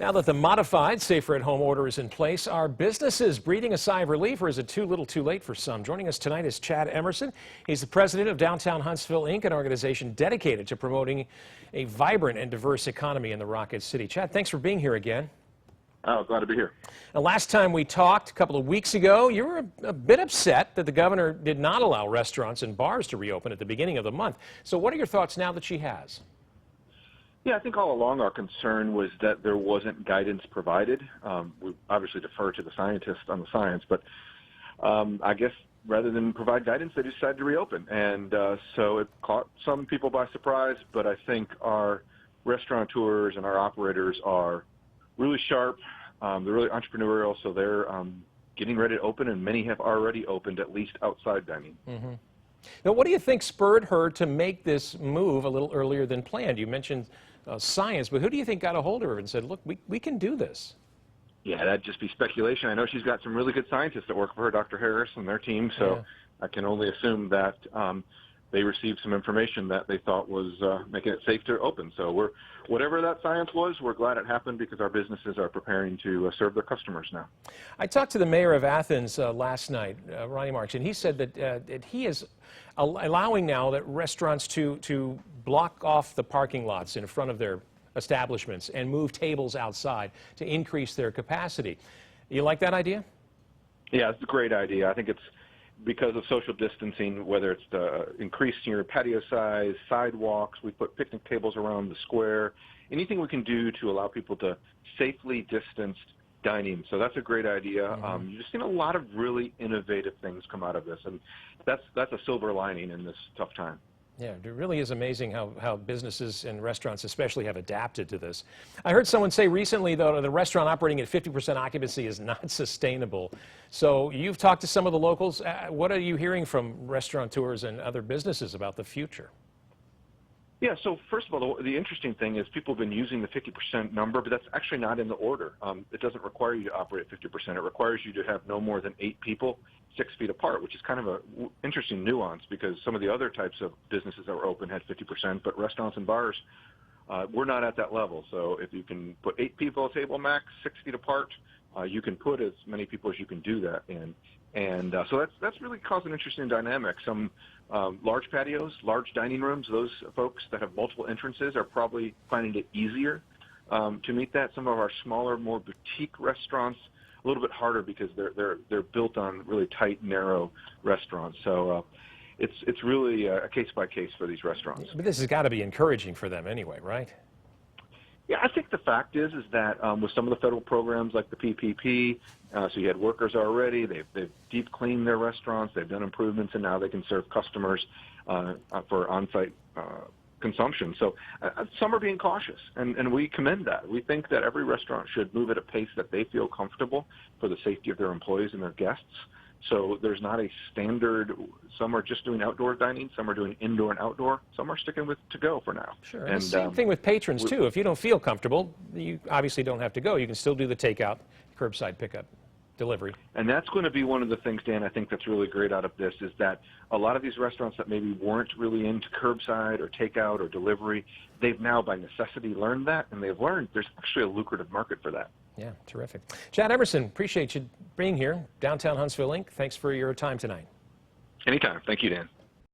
Now that the modified safer-at-home order is in place, are businesses breathing a sigh of relief, or is it too little too late for some? Joining us tonight is Chad Emerson. He's the president of Downtown Huntsville, Inc., an organization dedicated to promoting a vibrant and diverse economy in the Rocket City. Chad, thanks for being here again. Oh, glad to be here. Now, last time we talked, a couple of weeks ago, you were a bit upset that the governor did not allow restaurants and bars to reopen at the beginning of the month. So what are your thoughts now that she has? Yeah, I think all along our concern was that there wasn't guidance provided. We obviously defer to the scientists on the science, but I guess rather than provide guidance, they decided to reopen. And so it caught some people by surprise, but I think our restaurateurs and our operators are really sharp. They're really entrepreneurial, so they're getting ready to open, and many have already opened, at least outside dining. Mm-hmm. Now, what do you think spurred her to make this move a little earlier than planned? You mentioned science, but who do you think got a hold of her and said, look, we can do this? Yeah, that'd just be speculation. I know she's got some really good scientists that work for her, Dr. Harris and their team, so yeah. I can only assume that they received some information that they thought was making it safe to open. So whatever that science was, we're glad it happened because our businesses are preparing to serve their customers now. I talked to the mayor of Athens last night, Ronnie Marks, and he said that he is allowing now that restaurants to block off the parking lots in front of their establishments and move tables outside to increase their capacity. You like that idea? Yeah, it's a great idea. I think it's because of social distancing, whether it's the increasing your patio size, sidewalks, we put picnic tables around the square, anything we can do to allow people to safely distance dining. So that's a great idea. Mm-hmm. You've just seen a lot of really innovative things come out of this, and that's a silver lining in this tough time. Yeah, it really is amazing how businesses and restaurants especially have adapted to this. I heard someone say recently, though, the restaurant operating at 50% occupancy is not sustainable. So you've talked to some of the locals. What are you hearing from restaurateurs and other businesses about the future? Yeah, so first of all, the interesting thing is people have been using the 50% number, but that's actually not in the order. It doesn't require you to operate at 50%. It requires you to have no more than 8 people 6 feet apart, which is kind of an interesting nuance because some of the other types of businesses that were open had 50%, but restaurants and bars, we're not at that level. So if you can put 8 people at a table max, 6 feet apart, you can put as many people as you can do that in. And so that's really caused an interesting dynamic. Some large patios, large dining rooms, those folks that have multiple entrances are probably finding it easier to meet that. Some of our smaller, more boutique restaurants, a little bit harder because they're built on really tight, narrow restaurants. So it's really a case by case for these restaurants. But this has got to be encouraging for them anyway, right? Yeah, I think the fact is that with some of the federal programs like the PPP, so you had workers already, they've deep cleaned their restaurants, they've done improvements, and now they can serve customers for on-site consumption. So some are being cautious, and we commend that. We think that every restaurant should move at a pace that they feel comfortable for the safety of their employees and their guests. So there's not a standard. Some are just doing outdoor dining, some are doing indoor and outdoor, some are sticking with to-go for now. Sure, and same thing with patrons too. If you don't feel comfortable, you obviously don't have to go. You can still do the takeout, curbside pickup, delivery. And that's going to be one of the things, Dan, I think that's really great out of this is that a lot of these restaurants that maybe weren't really into curbside or takeout or delivery, they've now by necessity learned that, and they've learned there's actually a lucrative market for that. Yeah, terrific. Chad Emerson, appreciate you being here. Downtown Huntsville, Inc., thanks for your time tonight. Anytime. Thank you, Dan.